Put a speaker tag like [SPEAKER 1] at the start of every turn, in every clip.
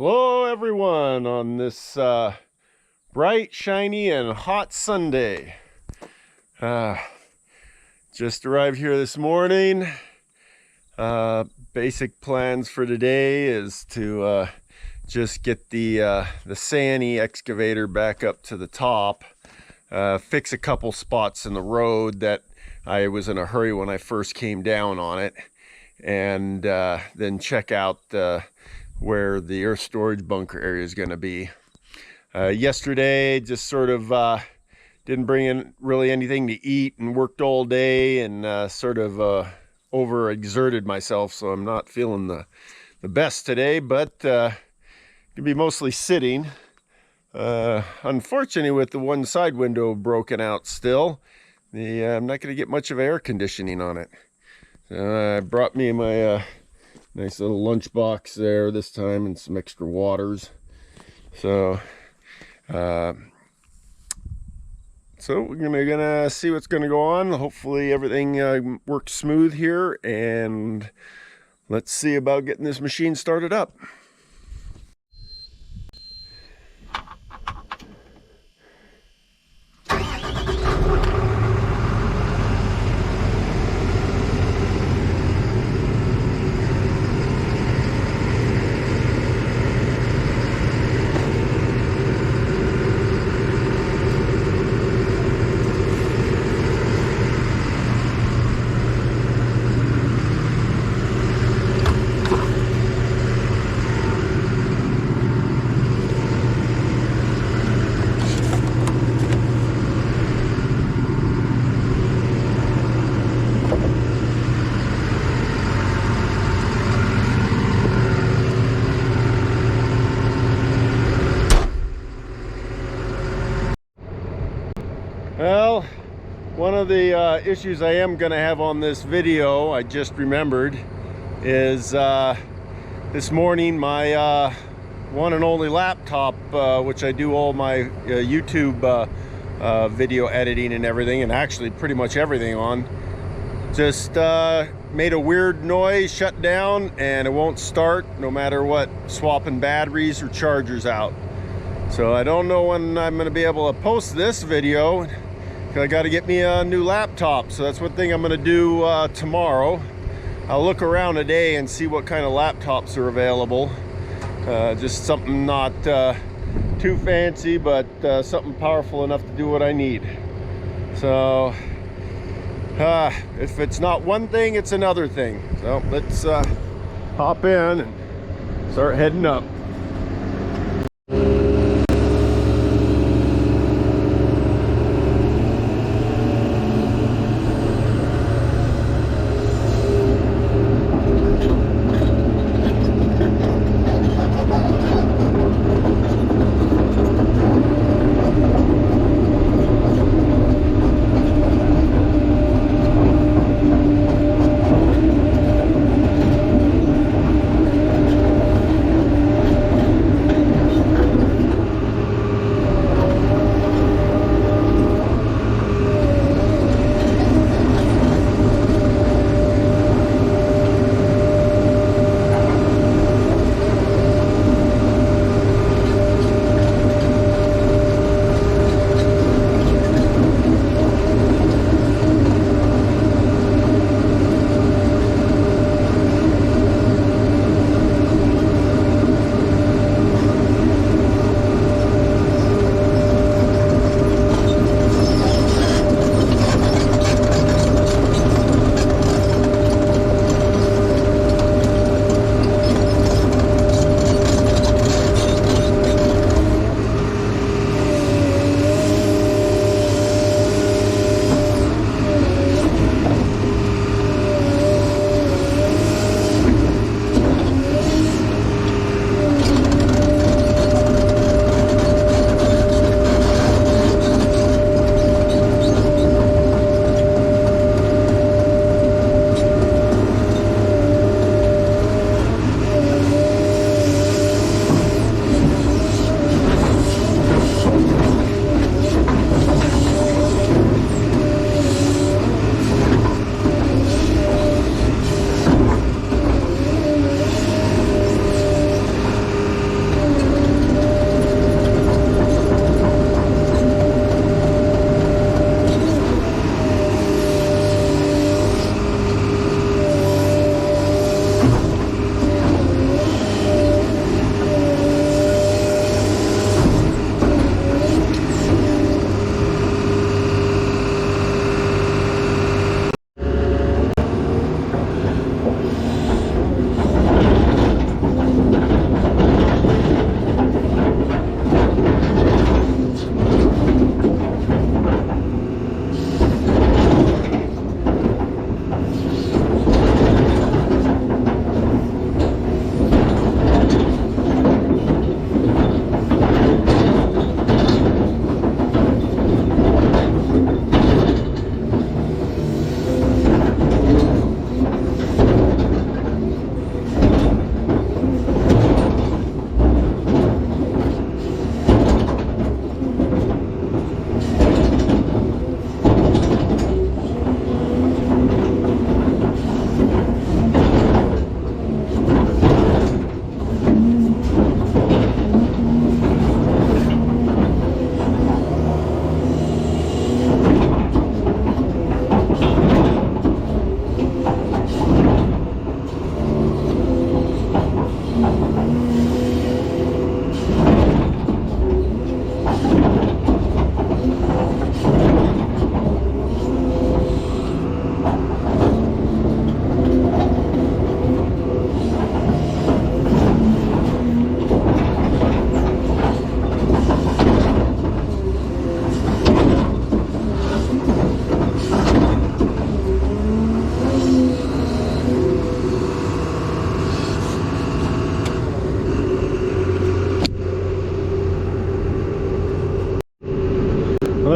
[SPEAKER 1] Hello everyone on this bright, shiny, and hot Sunday. Just arrived here this morning. Basic plans for today is to just get the Sani excavator back up to the top, fix a couple spots in the road that I was in a hurry when I first came down on it, and then check out where the earth storage bunker area is going to be. Yesterday just sort of didn't bring in really anything to eat and worked all day and sort of overexerted myself, so I'm not feeling the best today, but gonna be mostly sitting. Unfortunately, with the one side window broken out still, I'm not going to get much of air conditioning on it. I brought me my nice little lunch box there this time and some extra waters. So we're gonna see what's gonna go on. Hopefully everything works smooth here, and let's see about getting this machine started up. Well, one of the issues I am going to have on this video, I just remembered, is this morning my one and only laptop, which I do all my YouTube video editing and everything, and actually pretty much everything on, just made a weird noise, shut down, and it won't start no matter what, swapping batteries or chargers out. So I don't know when I'm going to be able to post this video. I got to get me a new laptop, so that's one thing I'm going to do tomorrow. I'll look around today and see what kind of laptops are available. Just something not too fancy, but something powerful enough to do what I need. So if it's not one thing, it's another thing. So let's hop in and start heading up.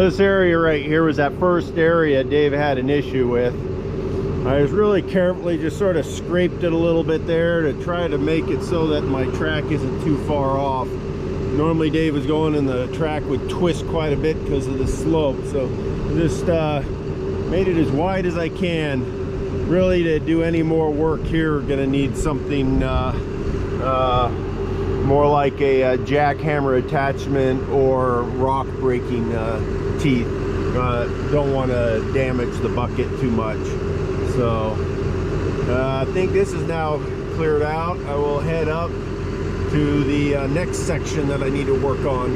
[SPEAKER 1] This area right here was that first area Dave had an issue with. I was really carefully just sort of scraped it a little bit there to try to make it so that my track isn't too far off. Normally Dave was going and the track would twist quite a bit because of the slope, so just made it as wide as I can. Really, to do any more work here, we're gonna need something more like a jackhammer attachment or rock breaking teeth. Don't want to damage the bucket too much. So I think this is now cleared out. I will head up to the next section that I need to work on.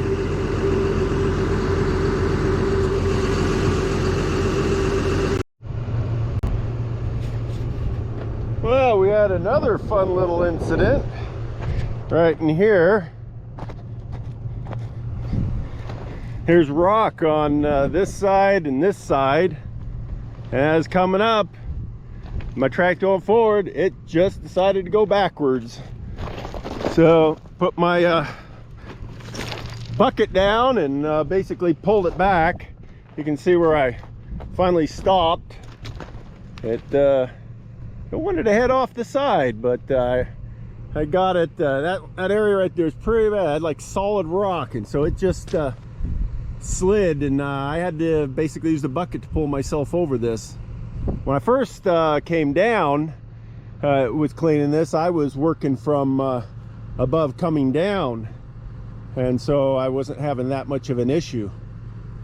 [SPEAKER 1] Well, we had another fun little incident right in here. Here's rock on this side and this side, and as coming up, my track going forward, it just decided to go backwards. So put my bucket down and basically pulled it back. You can see where I finally stopped. It wanted to head off the side, but I got it. That area right there is pretty bad, like solid rock, and so it just slid, and I had to basically use the bucket to pull myself over this. When I first came down with cleaning this, I was working from above coming down, and so I wasn't having that much of an issue.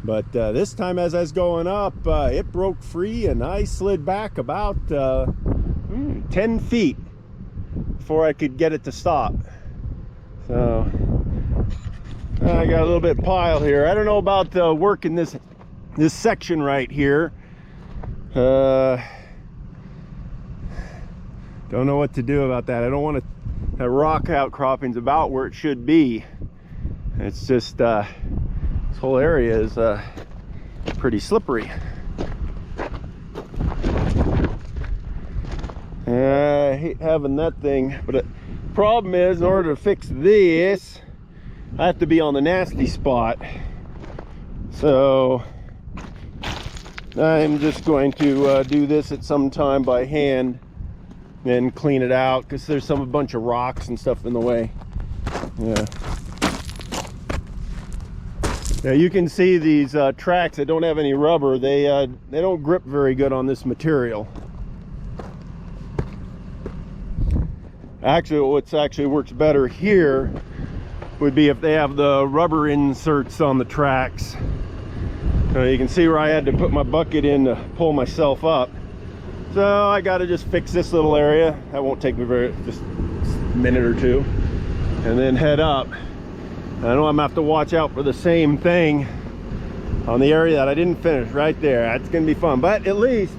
[SPEAKER 1] But this time as I was going up, it broke free and I slid back about 10 feet before I could get it to stop. So I got a little bit piled here. I don't know about working this section right here. Don't know what to do about that. I don't want to have rock outcroppings about where it should be. It's just this whole area is pretty slippery. I hate having that thing, but the problem is, in order to fix this, I have to be on the nasty spot. So I'm just going to do this at some time by hand and clean it out, because there's a bunch of rocks and stuff in the way. Yeah. Now you can see these tracks that don't have any rubber. They don't grip very good on this material. Actually, what actually works better here would be if they have the rubber inserts on the tracks. You can see where I had to put my bucket in to pull myself up. So I got to just fix this little area. That won't take me just a minute or two, and then head up. I know I'm gonna have to watch out for the same thing on the area that I didn't finish right there. That's gonna be fun, but at least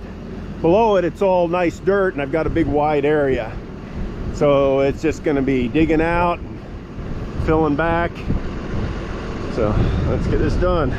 [SPEAKER 1] below it, it's all nice dirt, and I've got a big wide area. So it's just gonna be digging out, filling back. So let's get this done.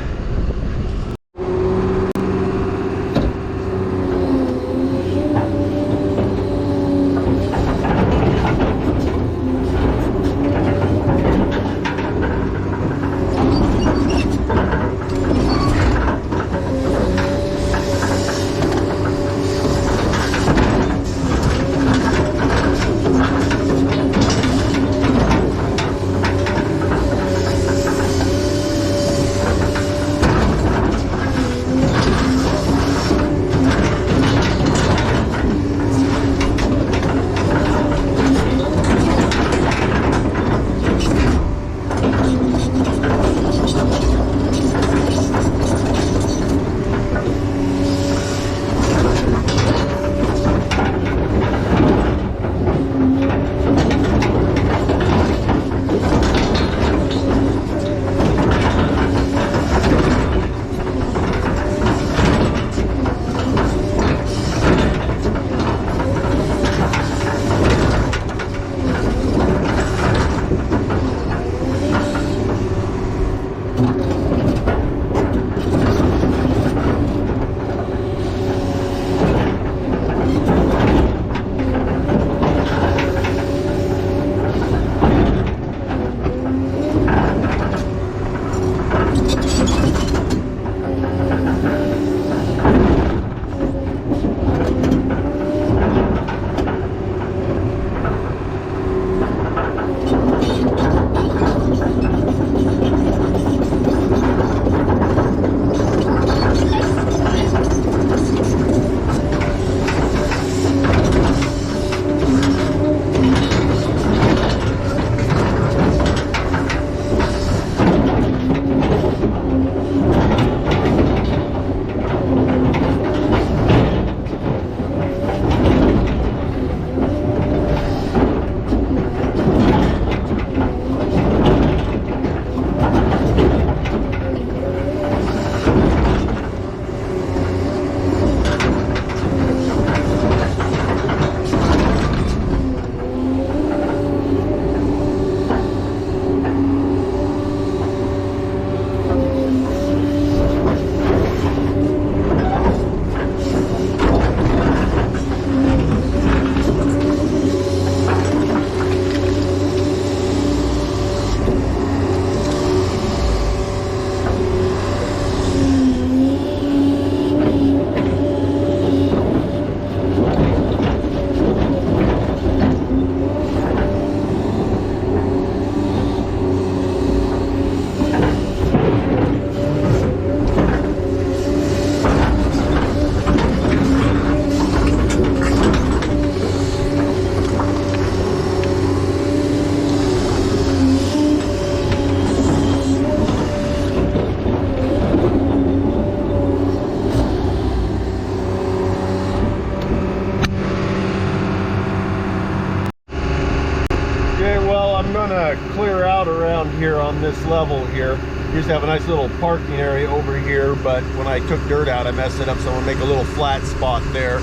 [SPEAKER 1] I'm gonna clear out around here on this level here. Used to have a nice little parking area over here, but when I took dirt out, I messed it up, so I'm gonna make a little flat spot there,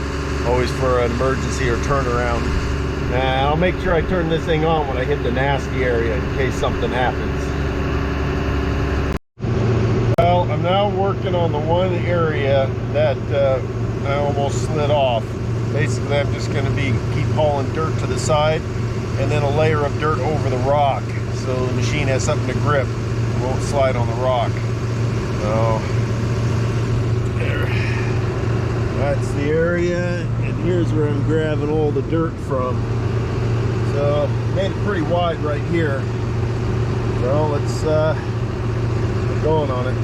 [SPEAKER 1] always for an emergency or turnaround. And I'll make sure I turn this thing on when I hit the nasty area in case something happens. Well, I'm now working on the one area that I almost slid off. Basically, I'm just going to keep hauling dirt to the side and then a layer of dirt over the rock so the machine has something to grip and won't slide on the rock. So there. That's the area, and here's where I'm grabbing all the dirt from. So made it pretty wide right here. So let's get going on it.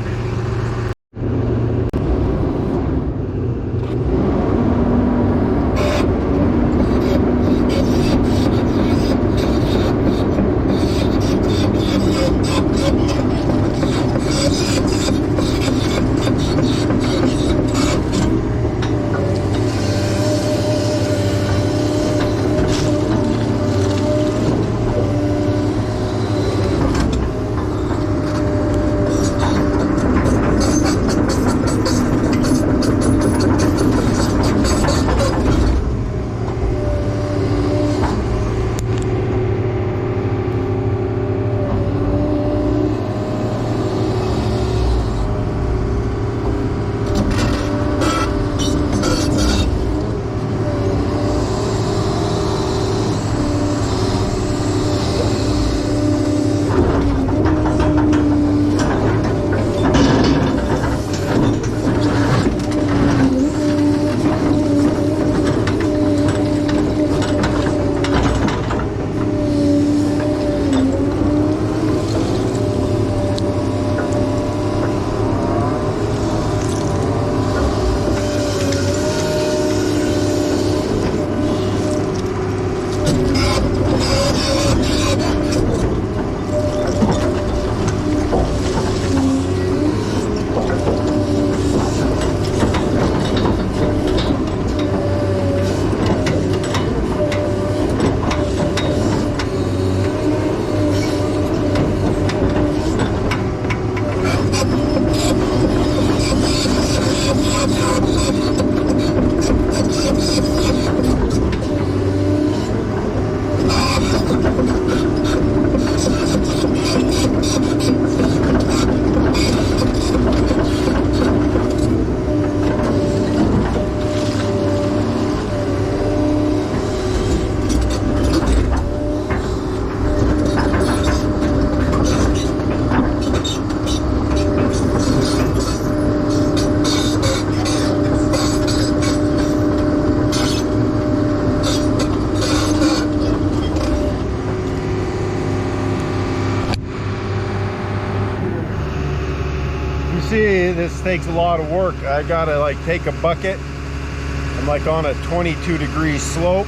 [SPEAKER 1] See, this takes a lot of work. I gotta like take a bucket. I'm like on a 22-degree slope.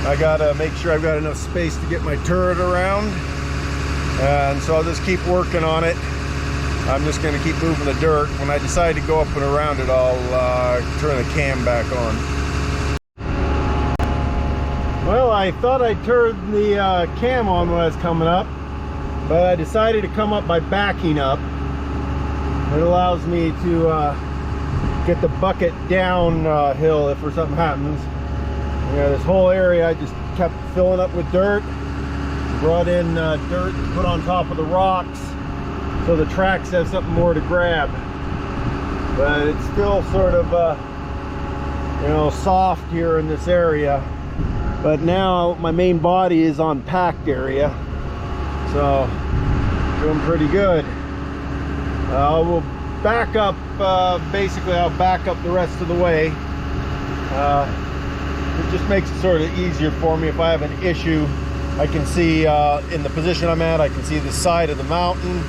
[SPEAKER 1] I gotta make sure I've got enough space to get my turret around, and so I'll just keep working on it. I'm just gonna keep moving the dirt. When I decide to go up and around it, I'll turn the cam back on. Well, I thought I'd turn the cam on when I was coming up, but I decided to come up by backing up. It allows me to get the bucket downhill if something happens. You know, this whole area I just kept filling up with dirt, brought in dirt to put on top of the rocks so the tracks have something more to grab. But it's still sort of you know, soft here in this area. But now my main body is on packed area, so doing pretty good. We'll back up, basically I'll back up the rest of the way. It just makes it sort of easier for me if I have an issue. I can see in the position I'm at, I can see the side of the mountain.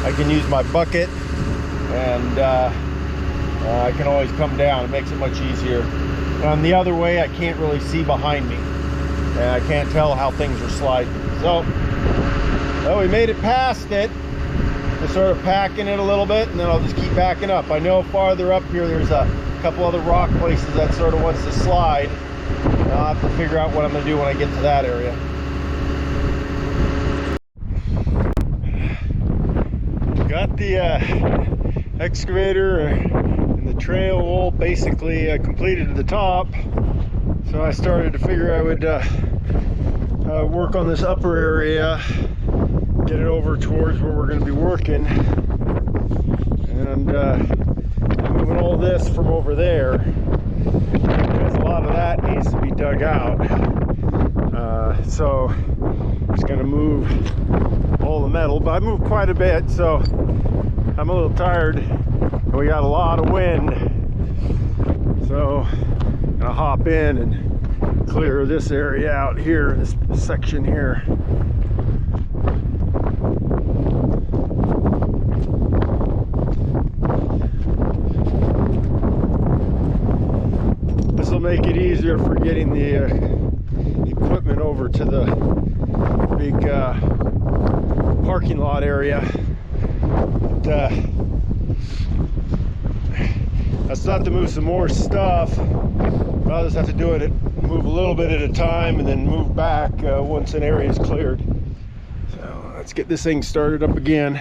[SPEAKER 1] I can use my bucket, and I can always come down. It makes it much easier. And the other way, I can't really see behind me, and I can't tell how things are sliding. So, well, we made it past it. Just sort of packing it a little bit, and then I'll just keep backing up. I know farther up here there's a couple other rock places that sort of wants to slide. I'll have to figure out what I'm going to do when I get to that area. the excavator and the trail all basically completed to the top, so I started to figure I would work on this upper area, get it over towards where we're going to be working, and moving all this from over there, because a lot of that needs to be dug out. So I'm just going to move all the metal, but I moved quite a bit, so I'm a little tired, and we got a lot of wind, so I'm gonna hop in and clear this area out here, this section here. This will make it easier for getting the equipment over to the big parking lot area. That's not to move some more stuff. I'll just have to do it, move a little bit at a time, and then move back once an area is cleared. So let's get this thing started up again.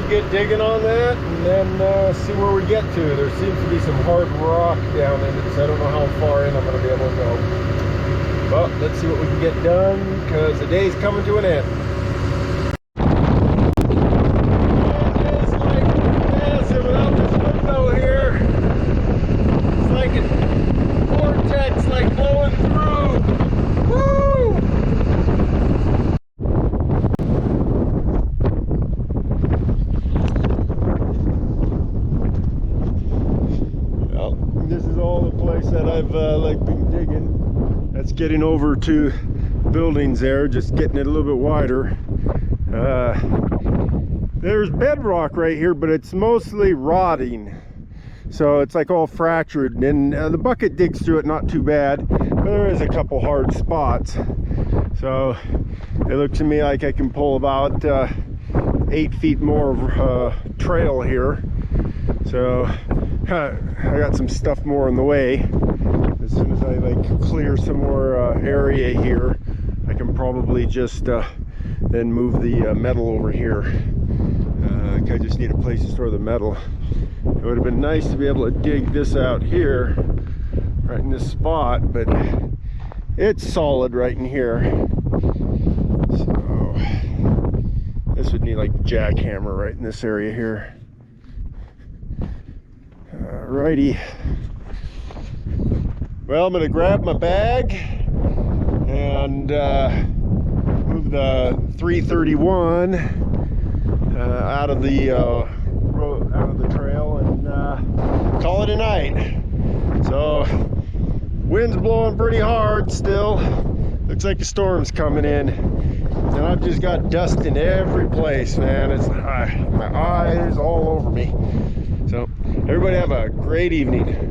[SPEAKER 1] Get digging on that and then see where we get to. There seems to be some hard rock down in it, so I don't know how far in I'm going to be able to go. But let's see what we can get done, because the day's coming to an end. It is like massive without this window here. It's like a vortex, like blowing through. Woo! This is all the place that I've like been digging. That's getting over to buildings there, just getting it a little bit wider. There's bedrock right here, but it's mostly rotting, so it's like all fractured, and the bucket digs through it not too bad, but there is a couple hard spots. So it looks to me like I can pull about 8 feet more of trail here. So I got some stuff more on the way. As soon as I like clear some more area here, I can probably just then move the metal over here. I just need a place to store the metal. It would have been nice to be able to dig this out here, right in this spot, but it's solid right in here. So this would need like a jackhammer right in this area here. Alrighty. Well, I'm gonna grab my bag and move the 331 out of the road, out of the trail, and call it a night. So wind's blowing pretty hard still. Looks like a storm's coming in, and I've just got dust in every place, man. It's my eyes all over me. So everybody have a great evening.